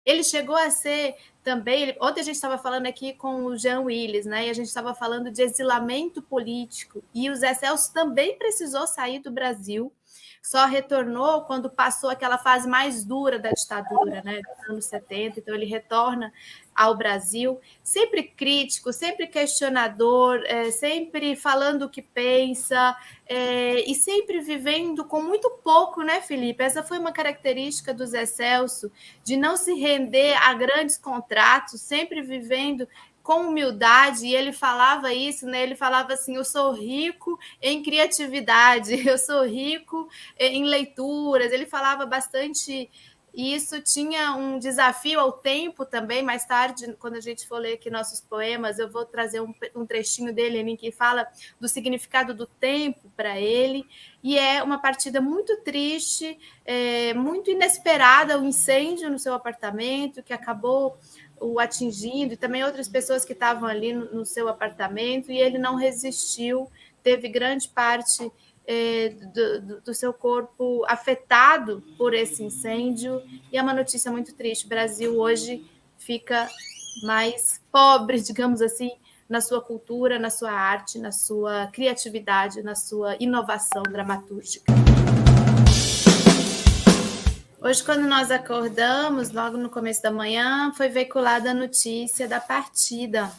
ele chegou a ser também... Ontem a gente estava falando aqui com o Jean Willis, né? E a gente estava falando de exilamento político. E o Zé Celso também precisou sair do Brasil, só retornou quando passou aquela fase mais dura da ditadura, né, dos anos 70, então ele retorna ao Brasil, sempre crítico, sempre questionador, sempre falando o que pensa, e sempre vivendo com muito pouco, né, Felipe? Essa foi uma característica do Zé Celso, de não se render a grandes contratos, sempre vivendo com humildade, e ele falava isso, né? Ele falava assim: eu sou rico em criatividade, eu sou rico em leituras. Ele falava bastante isso. Tinha um desafio ao tempo também. Mais tarde, quando a gente for ler aqui nossos poemas, eu vou trazer um trechinho dele em que fala do significado do tempo para ele. E é uma partida muito triste, muito inesperada, o incêndio no seu apartamento, que acabou o atingindo, e também outras pessoas que estavam ali no seu apartamento, e ele não resistiu, teve grande parte do seu corpo afetado por esse incêndio, e é uma notícia muito triste. O Brasil hoje fica mais pobre, digamos assim, na sua cultura, na sua arte, na sua criatividade, na sua inovação dramatúrgica. Hoje, quando nós acordamos, logo no começo da manhã, foi veiculada a notícia da partida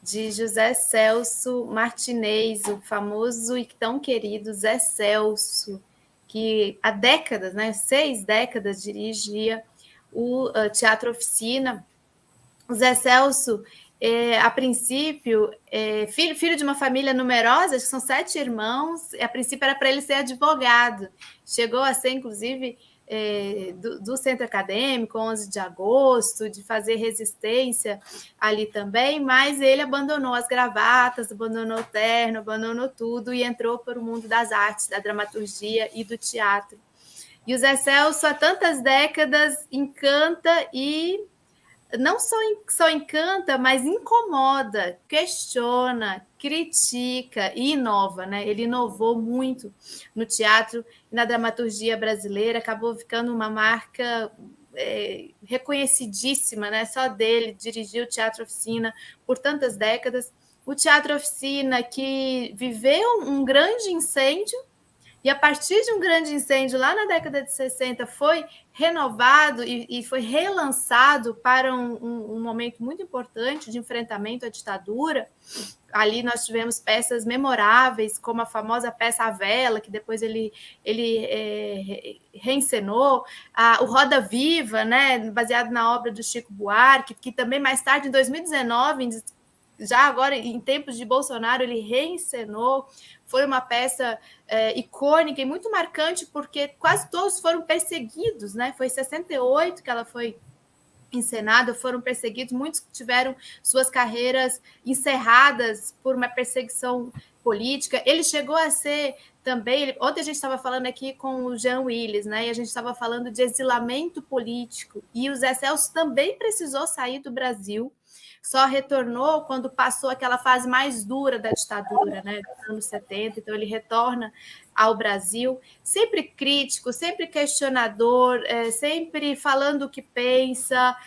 de José Celso Martinez, o famoso e tão querido Zé Celso, que há décadas, 6 décadas, dirigia o Teatro Oficina. O Zé Celso, a princípio, filho de uma família numerosa, acho que são 7 irmãos, a princípio era para ele ser advogado. Chegou a ser, inclusive, do Centro Acadêmico, 11 de agosto, de fazer resistência ali também, mas ele abandonou as gravatas, abandonou o terno, abandonou tudo e entrou para o mundo das artes, da dramaturgia e do teatro. E o Zé Celso, há tantas décadas, encanta e não só encanta, mas incomoda, questiona, critica e inova, né? Ele inovou muito no teatro e na dramaturgia brasileira, acabou ficando uma marca reconhecidíssima, né? Só dele, dirigiu o Teatro Oficina por tantas décadas. O Teatro Oficina que viveu um grande incêndio, e a partir de um grande incêndio lá na década de 60 foi renovado e foi relançado para um momento muito importante de enfrentamento à ditadura. Ali nós tivemos peças memoráveis, como a famosa peça A Vela, que depois ele reencenou, o Roda Viva, né, baseado na obra do Chico Buarque, que também mais tarde, em 2019, já agora em tempos de Bolsonaro, ele reencenou. Foi uma peça icônica e muito marcante, porque quase todos foram perseguidos, né? Foi em 68 que ela foi encenada, foram perseguidos, muitos tiveram suas carreiras encerradas por uma perseguição política. Ele chegou a ser também... Ontem a gente estava falando aqui com o Jean Willis, né? E a gente estava falando de exilamento político, e o Zé Celso também precisou sair do Brasil, só retornou quando passou aquela fase mais dura da ditadura, né, dos anos 70, então ele retorna ao Brasil, sempre crítico, sempre questionador, sempre falando o que pensa,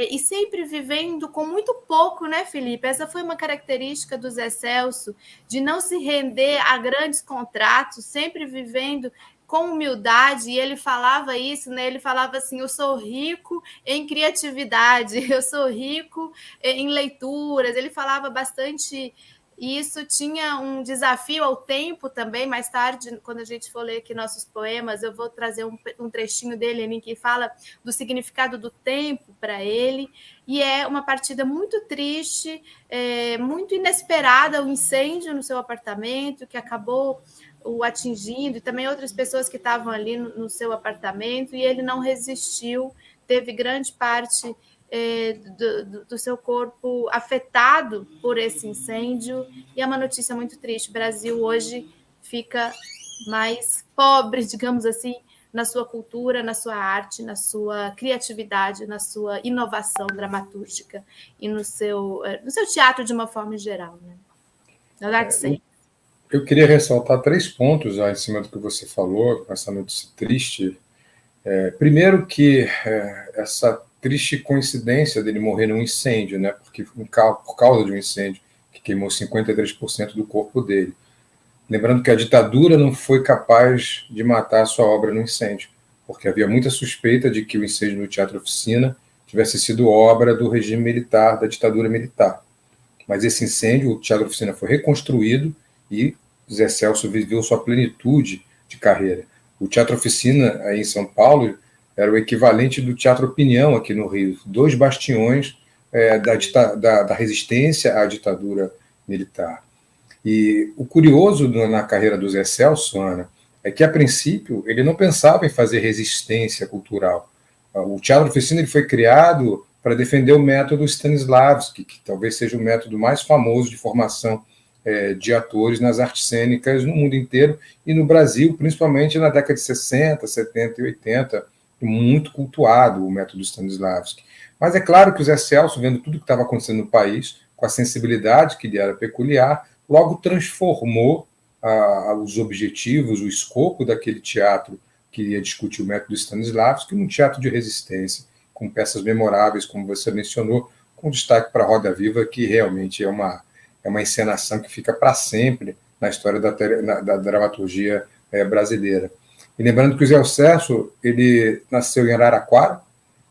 e sempre vivendo com muito pouco, né, Felipe? Essa foi uma característica do Zé Celso, de não se render a grandes contratos, sempre vivendo com humildade, e ele falava isso, né? Ele falava assim: eu sou rico em criatividade, eu sou rico em leituras. Ele falava bastante isso. Tinha um desafio ao tempo também. Mais tarde, quando a gente for ler aqui nossos poemas, eu vou trazer um trechinho dele em que fala do significado do tempo para ele. E é uma partida muito triste, muito inesperada, o incêndio no seu apartamento, que acabou o atingindo, e também outras pessoas que estavam ali no seu apartamento, e ele não resistiu, teve grande parte do seu corpo afetado por esse incêndio, e é uma notícia muito triste. O Brasil hoje fica mais pobre, digamos assim, na sua cultura, na sua arte, na sua criatividade, na sua inovação dramatúrgica e no seu teatro de uma forma geral, né? Na arte cênica. Eu queria ressaltar 3 pontos em cima do que você falou, com essa notícia triste. Primeiro que essa triste coincidência dele morrer num incêndio, né? Porque por causa de um incêndio que queimou 53% do corpo dele. Lembrando que a ditadura não foi capaz de matar a sua obra no incêndio, porque havia muita suspeita de que o incêndio no Teatro Oficina tivesse sido obra do regime militar, da ditadura militar. Mas esse incêndio, o Teatro Oficina foi reconstruído e Zé Celso viveu sua plenitude de carreira. O Teatro Oficina, aí em São Paulo, era o equivalente do Teatro Opinião aqui no Rio, 2 bastiões da resistência à ditadura militar. E o curioso na carreira do Zé Celso, Ana, é que, a princípio, ele não pensava em fazer resistência cultural. O Teatro Oficina ele foi criado para defender o método Stanislavski, que talvez seja o método mais famoso de formação de atores nas artes cênicas no mundo inteiro e no Brasil, principalmente na década de 60, 70 e 80, muito cultuado o método Stanislavski. Mas é claro que o Zé Celso, vendo tudo que estava acontecendo no país, com a sensibilidade que lhe era peculiar, logo transformou os objetivos, o escopo daquele teatro que ia discutir o método Stanislavski num teatro de resistência, com peças memoráveis, como você mencionou, com destaque para a Roda Viva, que realmente é uma encenação que fica para sempre na história da dramaturgia brasileira. E lembrando que o Zé Celso, ele nasceu em Araraquara,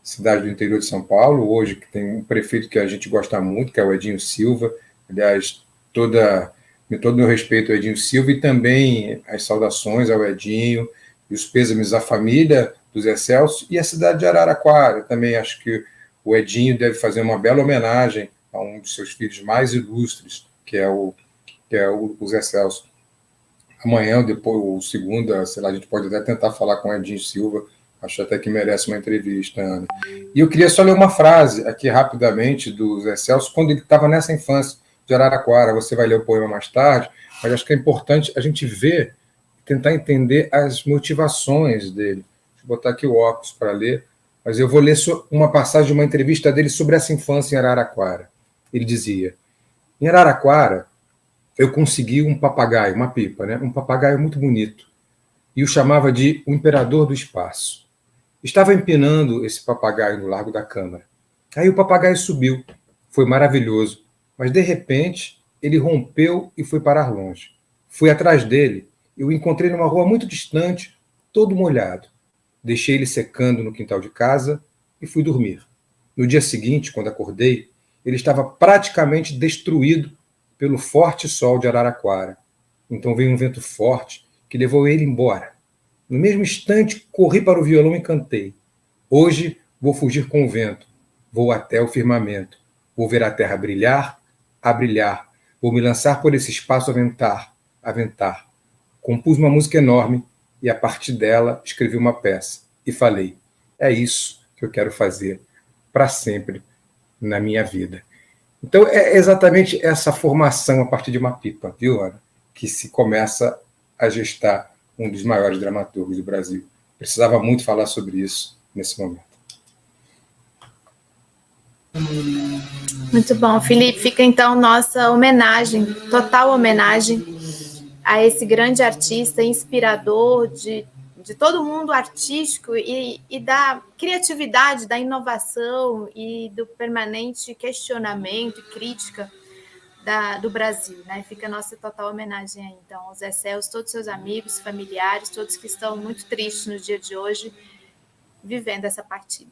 cidade do interior de São Paulo, hoje que tem um prefeito que a gente gosta muito, que é o Edinho Silva. Aliás, todo meu respeito ao Edinho Silva e também as saudações ao Edinho e os pêsames à família do Zé Celso e a cidade de Araraquara. Também acho que o Edinho deve fazer uma bela homenagem a um dos seus filhos mais ilustres, que é o Zé Celso. Amanhã, depois, ou segunda, sei lá, a gente pode até tentar falar com o Edinho Silva, acho até que merece uma entrevista, Ana. E eu queria só ler uma frase aqui rapidamente do Zé Celso, quando ele estava nessa infância de Araraquara. Você vai ler o poema mais tarde, mas acho que é importante a gente ver, tentar entender as motivações dele. Deixa eu botar aqui o óculos para ler, mas eu vou ler uma passagem de uma entrevista dele sobre essa infância em Araraquara. Ele dizia: em Araraquara, eu consegui um papagaio, uma pipa, né? Um papagaio muito bonito, e o chamava de o Imperador do Espaço. Estava empinando esse papagaio no Largo da Câmara. Aí o papagaio subiu. Foi maravilhoso. Mas, de repente, ele rompeu e foi parar longe. Fui atrás dele e o encontrei numa rua muito distante, todo molhado. Deixei ele secando no quintal de casa e fui dormir. No dia seguinte, quando acordei, ele estava praticamente destruído pelo forte sol de Araraquara. Então veio um vento forte que levou ele embora. No mesmo instante, corri para o violão e cantei. Hoje vou fugir com o vento. Vou até o firmamento. Vou ver a terra brilhar, a brilhar. Vou me lançar por esse espaço a ventar, a ventar. Compus uma música enorme e, a partir dela, escrevi uma peça. E falei, é isso que eu quero fazer para sempre na minha vida. Então, é exatamente essa formação a partir de uma pipa, viu, Ana? Que se começa a gestar um dos maiores dramaturgos do Brasil. Precisava muito falar sobre isso nesse momento. Muito bom, Felipe. Fica então nossa homenagem, total homenagem a esse grande artista, inspirador de todo mundo artístico e da criatividade, da inovação e do permanente questionamento e crítica do Brasil, né? Fica a nossa total homenagem aí, então, ao Zé Celso, todos os seus amigos, familiares, todos que estão muito tristes no dia de hoje, vivendo essa partida.